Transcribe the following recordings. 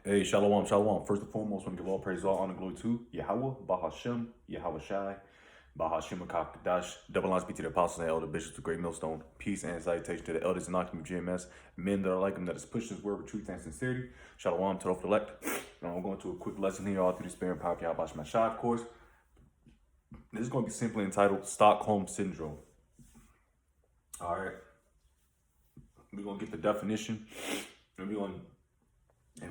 Hey, shalom, shalom. First and foremost, we give all praise, all honor, glory to Yahweh, Bahashem, Yahweh Shai, Bahashem Kadash. Double lines be to the apostles and elder bishops of Great Millstone. Peace and salutation to the elders and Akim of GMS, men that are like him, that is pushing his word with truth and sincerity. Shalom to the elect. Now, we're going to a quick lesson here, all through the spirit and power of Yahweh Shai, of course. This is going to be simply entitled Stockholm Syndrome. All right. We're going to get the definition, and we're going to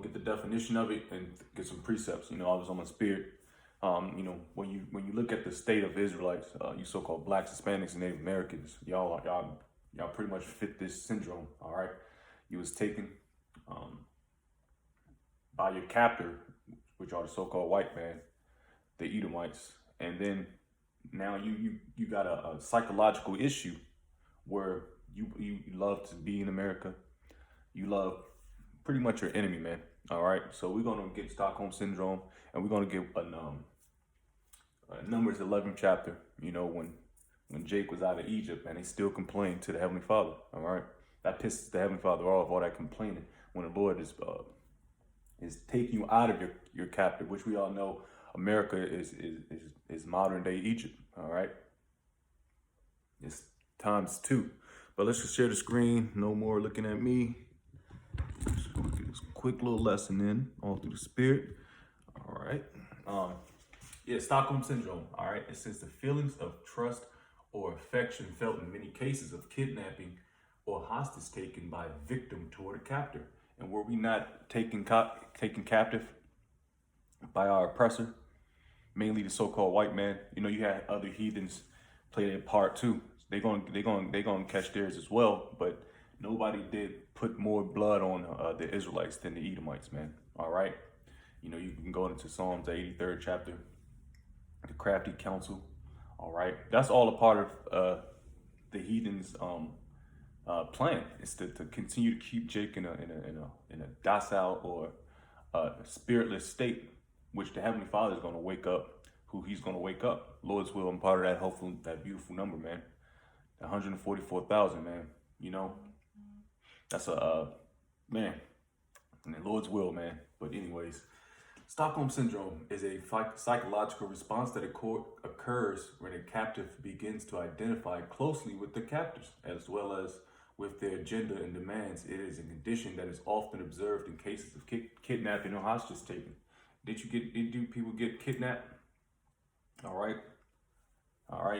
get the definition of it and get some precepts. I was on my spirit. When you look at the state of Israelites, you so-called blacks, Hispanics, and Native Americans, y'all pretty much fit this syndrome. All right, you was taken by your captor, which are the so-called white man, the Edomites, and then now you got a psychological issue where you love to be in America. You love pretty much your enemy, man. All right, so we're gonna get Stockholm syndrome, and we're gonna get a Numbers 11 chapter. When Jake was out of Egypt, and he still complained to the Heavenly Father. All right, that pisses the Heavenly Father off, all that complaining. When the Lord is taking you out of your captive, which we all know, America is modern day Egypt. All right, it's times two. But let's just share the screen. No more looking at me. Just gonna get this quick little lesson in, all through the spirit. All right. Stockholm syndrome. All right. It says the feelings of trust or affection felt in many cases of kidnapping or hostage taken by a victim toward a captor. And were we not taken captive by our oppressor, mainly the so-called white man? You had other heathens play their part too. They're gonna catch theirs as well, but nobody did put more blood on the Israelites than the Edomites, man. All right, you can go into Psalms, the 83rd chapter, the crafty counsel. All right, that's all a part of the heathens' plan. Is to continue to keep Jake in a docile or spiritless state, which the Heavenly Father is going to wake up. Who He's going to wake up, Lord's will. I'm part of that hopeful, that beautiful number, man. 144,000, man. That's a man, and the Lord's will, man. But anyways, Stockholm syndrome is a psychological response that occurs when a captive begins to identify closely with the captors, as well as with their agenda and demands. It is a condition that is often observed in cases of kidnapping or hostage taking. Did people get kidnapped? All right,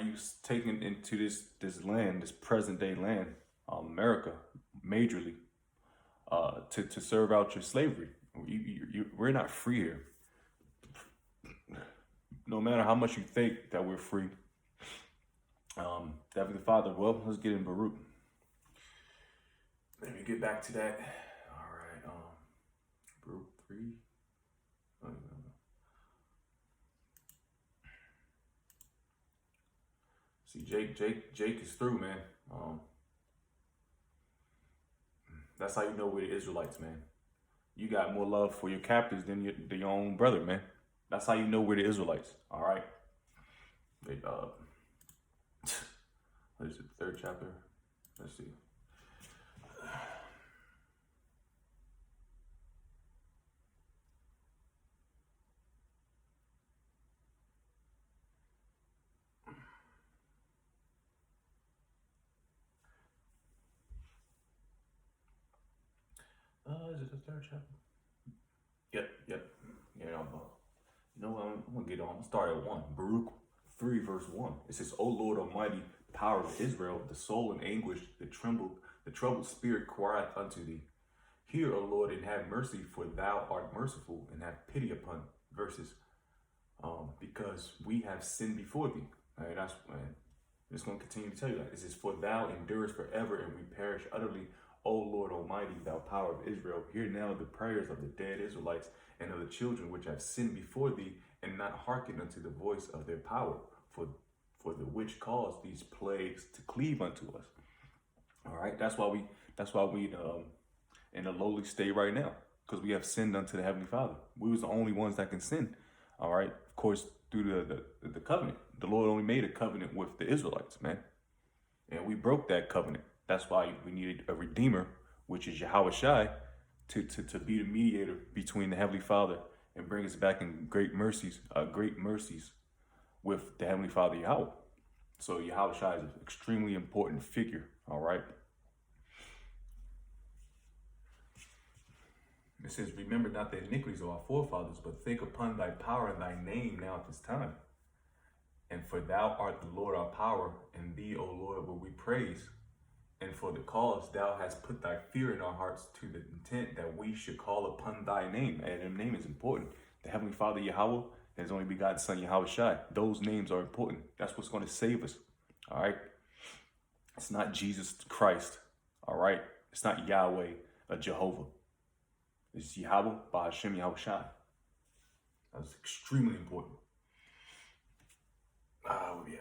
you was taken into this land, this present day land, America, majorly, to serve out your slavery. We're not free here. No matter how much you think that we're free, Heavenly Father. Well, let's get in Baruch. Let me get back to that. All right, Baruch 3. See, Jake is through, man. That's how you know we're the Israelites, man. You got more love for your captors than your own brother, man. That's how you know we're the Israelites. All right. What is it? Third chapter. Let's see. Is it the third chapter? Yep. Yeah, I'm gonna get on. I'm start at 1. Baruch 3, verse 1. It says, O Lord Almighty, power of Israel, the soul in anguish, the troubled spirit crieth unto thee. Hear, O Lord, and have mercy, for thou art merciful, and have pity upon verses. Because we have sinned before thee. All right, that's man. I'm just gonna continue to tell you that. It says, for thou endurest forever, and we perish utterly. O Lord Almighty, thou power of Israel, hear now the prayers of the dead Israelites and of the children which have sinned before thee, and not hearken unto the voice of their power, for the which caused these plagues to cleave unto us. All right, that's why we in a lowly state right now, because we have sinned unto the Heavenly Father. We was the only ones that can sin. All right, of course, through the covenant. The Lord only made a covenant with the Israelites, man, and we broke that covenant. That's why we needed a redeemer, which is Yahweh Shai, to be the mediator between the Heavenly Father and bring us back in great mercies with the Heavenly Father Yahweh. So Yahweh Shai is an extremely important figure, all right? It says, remember not the iniquities of our forefathers, but think upon thy power and thy name now at this time. And for thou art the Lord our power, and thee, O Lord, will we praise. And for the cause thou hast put thy fear in our hearts to the intent that we should call upon thy name. And that name is important. The Heavenly Father Yahweh, his only begotten Son Yahweh Shai. Those names are important. That's what's going to save us. All right. It's not Jesus Christ. All right. It's not Yahweh or Jehovah. It's Yahweh by Hashem Yahweh Shai. That's extremely important. Yeah.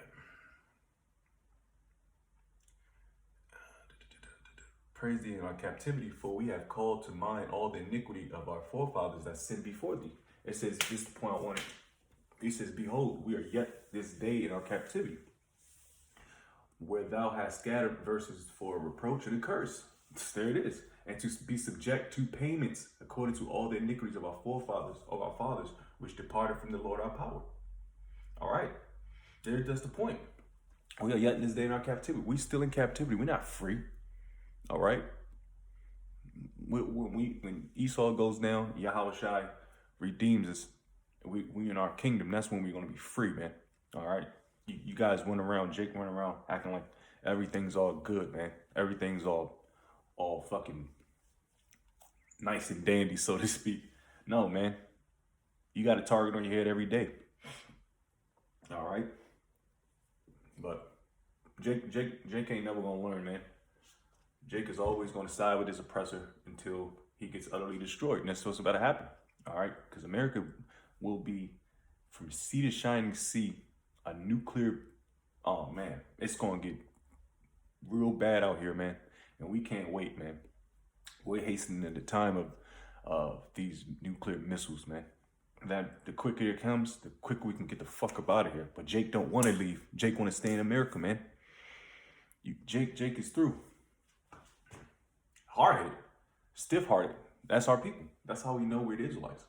Praise thee in our captivity, for we have called to mind all the iniquity of our forefathers that sinned before thee. It says, this is the point I wanted. He says, behold, we are yet this day in our captivity, where thou hast scattered verses for reproach and a curse. There it is. And to be subject to payments according to all the iniquities of our forefathers, of our fathers, which departed from the Lord our power. All right. That's the point. We are yet in this day in our captivity. We still in captivity. We're not free. All right. When Esau goes down, Yahweh Shai redeems us. We in our kingdom. That's when we're going to be free, man. All right. You guys went around, Jake went around acting like everything's all good, man. Everything's all fucking nice and dandy, so to speak. No, man. You got a target on your head every day. All right. But Jake ain't never gonna learn, man. Jake is always gonna side with his oppressor until he gets utterly destroyed. And that's what's about to happen. All right. Because America will be from sea to shining sea, a nuclear, oh man, it's gonna get real bad out here, man. And we can't wait, man. We're hastening the time of these nuclear missiles, man. That the quicker it comes, the quicker we can get the fuck up out of here. But Jake don't want to leave. Jake want to stay in America, man. Jake is through. Hard-headed, stiff-hearted. That's our people. That's how we know we're the Israelites.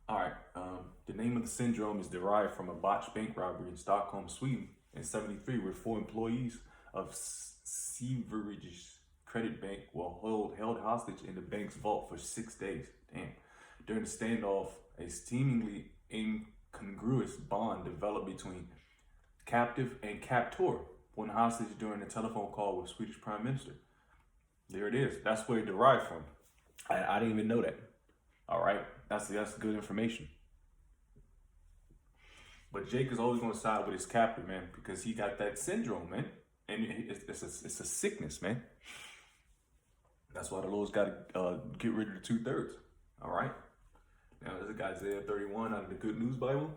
All right. The name of the syndrome is derived from a botched bank robbery in Stockholm, Sweden, in '73, where 4 employees of Severidge's credit bank were held hostage in the bank's vault for 6 days. Damn. During the standoff, a seemingly incongruous bond developed between captive and captor, one hostage during a telephone call with Swedish Prime Minister. There it is. That's where it derived from. I didn't even know that. All right. That's good information. But Jake is always going to side with his captor, man, because he got that syndrome, man. And it's a sickness, man. That's why the Lord's got to get rid of the 2/3. All right. Now, this is Isaiah 31 out of the Good News Bible.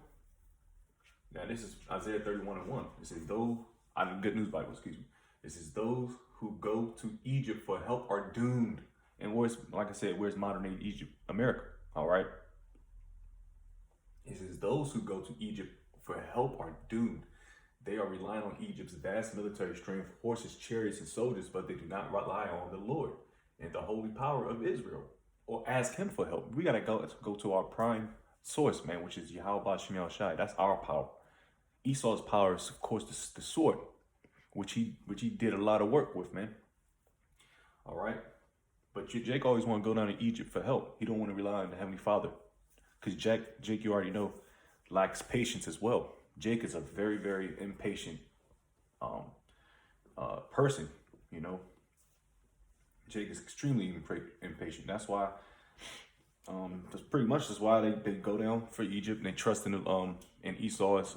Now, this is Isaiah 31:1. It says, those, out of the Good News Bible, excuse me. It says, those who go to Egypt for help are doomed. And where's, like I said, where's modern day Egypt? America. All right. It says, those who go to Egypt for help are doomed. They are relying on Egypt's vast military strength, horses, chariots, and soldiers, but they do not rely on the Lord and the holy power of Israel, or ask him for help. We got to go to our prime source, man, which is Yahweh Ba'Shem Yahweh Shai. That's our power. Esau's power is, of course, the sword, which he did a lot of work with, man. All right. But Jake always want to go down to Egypt for help. He don't want to rely on the Heavenly Father. Because Jake, you already know, lacks patience as well. Jake is a very, very impatient person, you know. Jake is extremely impatient. That's why, that's pretty much why they go down for Egypt and they trust in Esau's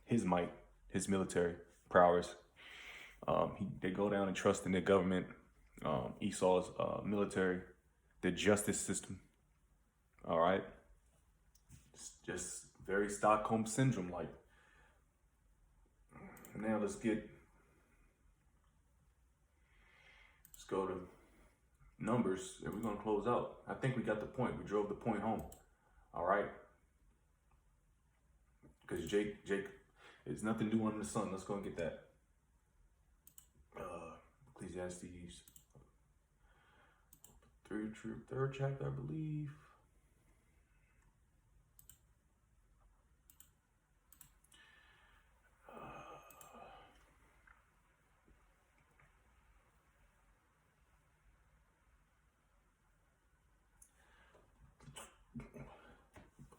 his might, his military prowess. They go down and trust in the government, Esau's military, the justice system. All right. It's just very Stockholm syndrome like. Now let's go to Numbers, and we're gonna close out. I think we got the point. We drove the point home. All right. Because Jake There's nothing new under the sun. Let's go and get that. Ecclesiastes, third chapter, I believe.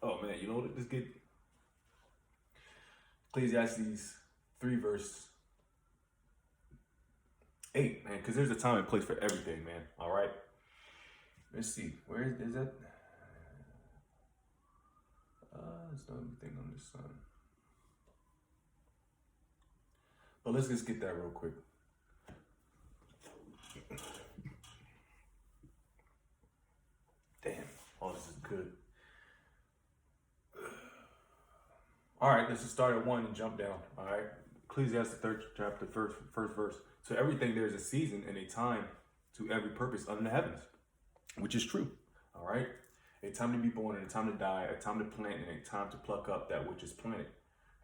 Oh man, you know what? Let's get Ecclesiastes 3 verse 8, man, because there's a time and place for everything, man. All right. Let's see. Where is that? There's no everything on the sun. But let's just get that real quick. Damn. Oh, this is good. All right, let's just start at 1 and jump down. All right. Ecclesiastes 3rd chapter, first verse. So everything, there's a season and a time to every purpose under the heavens, which is true. All right. A time to be born and a time to die, a time to plant and a time to pluck up that which is planted,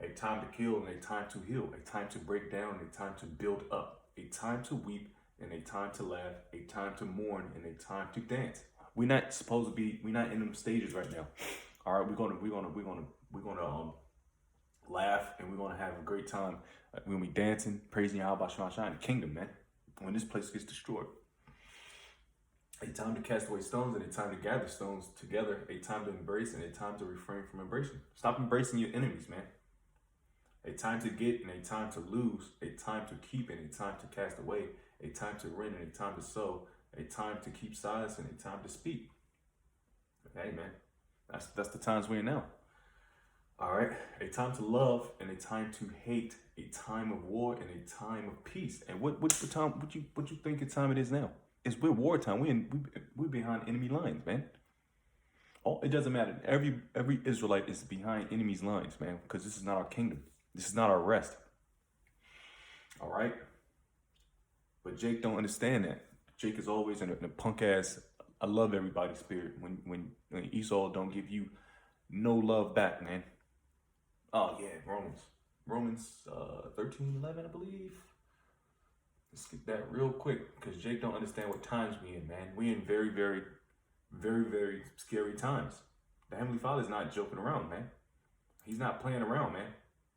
a time to kill and a time to heal, a time to break down and a time to build up, a time to weep and a time to laugh, a time to mourn and a time to dance. We're not in them stages right now. All right, we're gonna laugh and we're gonna have a great time when we dancing, praising Yahweh Shai in the kingdom, man. When this place gets destroyed. A time to cast away stones and a time to gather stones together, a time to embrace and a time to refrain from embracing. Stop embracing your enemies, man. A time to get and a time to lose, a time to keep and a time to cast away, a time to rend and a time to sow, a time to keep silence and a time to speak. Hey, man, that's the times we're in now. All right, a time to love and a time to hate, a time of war and a time of peace. And what you think the time it is now? We're wartime. We're behind enemy lines, man. Oh, it doesn't matter. Every Israelite is behind enemy's lines, man, because this is not our kingdom. This is not our rest. All right. But Jake don't understand that. Jake is always in a punk ass, I love everybody spirit. When Esau don't give you no love back, man. Oh yeah, Romans 13:11, I believe. Let's get that real quick, because Jake don't understand what times we in, man. We in very, very, very, very scary times. The Heavenly Father's not joking around, man. He's not playing around, man.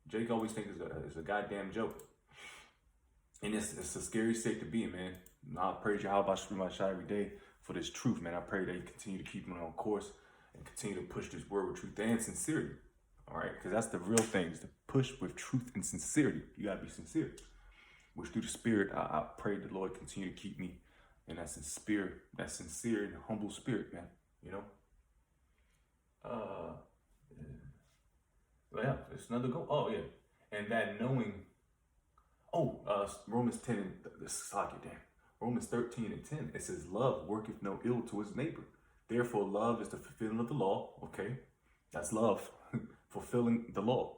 Jake always thinks it's a goddamn joke. And it's a scary state to be in, man. I praise Yahweh Shai every day for this truth, man. I pray that you continue to keep me on course and continue to push this word with truth and sincerity. All right, because that's the real thing, is to push with truth and sincerity. You got to be sincere. Which through the Spirit, I pray the Lord continue to keep me in that sincere and humble spirit, man. You know? Yeah, it's another go. Oh, yeah. And that knowing, Romans 10 and, Romans 13 and 10, it says, love worketh no ill to his neighbor. Therefore, love is the fulfilling of the law. Okay, that's love, fulfilling the law.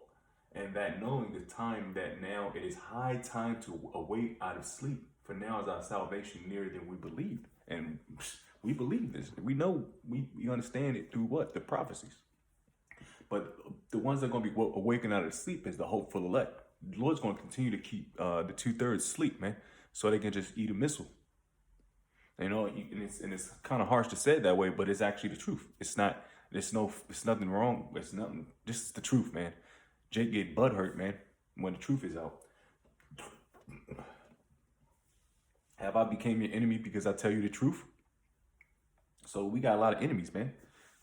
And that knowing the time that now it is high time to awake out of sleep. For now is our salvation nearer than we believed. And we believe this. We know, we understand it through what? The prophecies. But the ones that are going to be awakened out of sleep is the hopeful elect. The Lord's going to continue to keep the 2/3 sleep, man, so they can just eat a missile. You know, and it's kind of harsh to say it that way, but it's actually the truth. It's nothing wrong. It's nothing. This is the truth, man. Jake get butthurt, man, when the truth is out. Have I became your enemy because I tell you the truth? So we got a lot of enemies, man,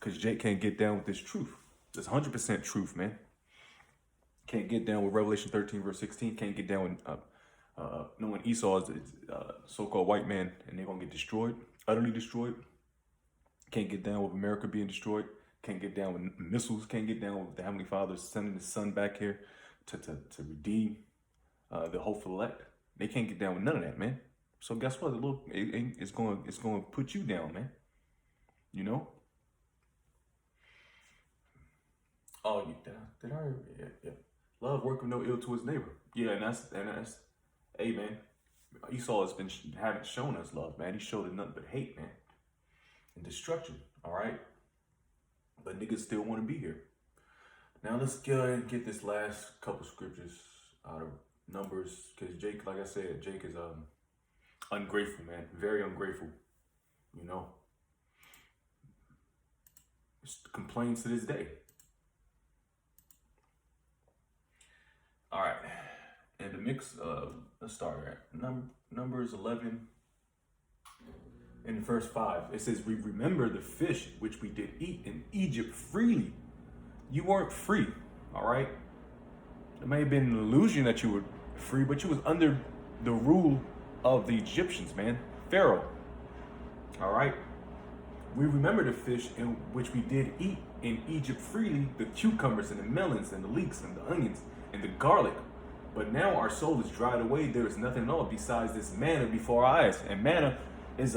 because Jake can't get down with this truth. It's 100% truth, man. Can't get down with Revelation 13, verse 16. Can't get down with knowing Esau is a so-called white man and they're going to get destroyed, utterly destroyed. Can't get down with America being destroyed. Can't get down with missiles. Can't get down with the Heavenly Father sending His Son back here to redeem the hopeful elect. They can't get down with none of that, man. So guess what? It's going to put you down, man. You know. Oh, did I? Yeah. Love working no ill to his neighbor. Yeah, and that's. Hey, man. Esau has haven't shown us love, man. He showed us nothing but hate, man, and destruction. All right. But niggas still want to be here. Now let's go ahead and get this last couple scriptures out of Numbers, because Jake, like I said, Jake is ungrateful, man, very ungrateful. You know, complains to this day. All right, and the mix. Let's start at Numbers 11. In verse 5, it says, "We remember the fish which we did eat in Egypt freely." You weren't free, all right? It may have been an illusion that you were free, but you was under the rule of the Egyptians, man. Pharaoh, all right? "We remember the fish in which we did eat in Egypt freely, the cucumbers and the melons and the leeks and the onions and the garlic. But now our soul is dried away. There is nothing at all besides this manna before our eyes." And manna is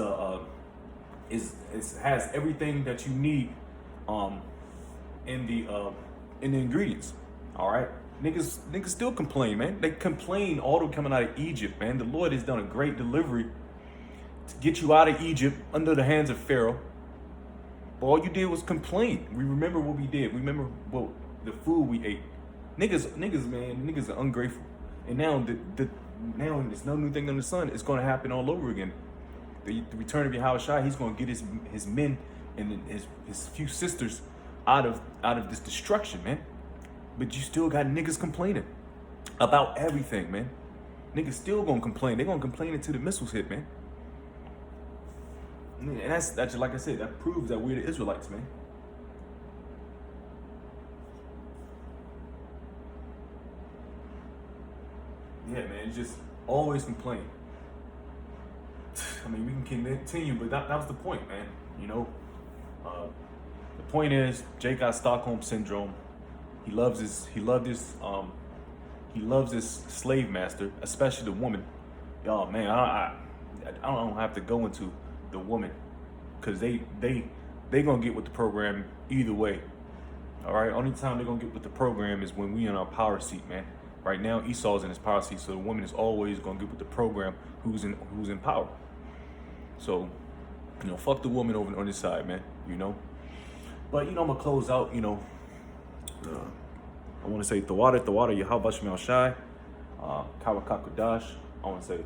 has everything that you need in the ingredients. All right, niggas still complain, man. They complain all the coming out of Egypt, man. The Lord has done a great delivery to get you out of Egypt under the hands of Pharaoh. But all you did was complain. We remember what we did. We remember what the food we ate. Niggas, man, niggas are ungrateful. And now now there's no new thing under the sun. It's going to happen all over again. The return of Yahushua, he's going to get his men and his few sisters out of this destruction, man. But you still got niggas complaining about everything, man. Niggas still gonna complain. They're gonna complain until the missiles hit, man. And that's like I said, that proves that we're the Israelites, man. Yeah, man, it's just always complain. I mean, we can continue, but that was the point, man. You know, the point is, Jake got Stockholm syndrome. He loves his slave master, especially the woman. Y'all, man, I don't have to go into the woman, cause they gonna get with the program either way. All right, only time they're gonna get with the program is when we in our power seat, man. Right now, Esau's in his power seat, so the woman is always gonna get with the program who's in power. So, you know, fuck the woman over on this side, man. You know, but you know, I'm gonna close out. You know, I want to say Tawada, Yahweh Shemel Shai, Kawakakudash. I want to say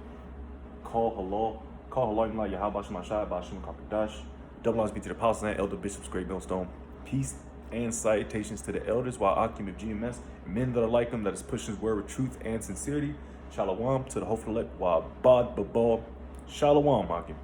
call halal, Yahweh Shemel Shai, Bashim Kakudash. Double honors be to the Palestine elder bishops, great millstone. Peace and salutations to the elders, while Akim of GMS, men that are like them, that is pushing his word with truth and sincerity. Shalom to the hopeful elect, while Bad Babal. Shalom, Akim.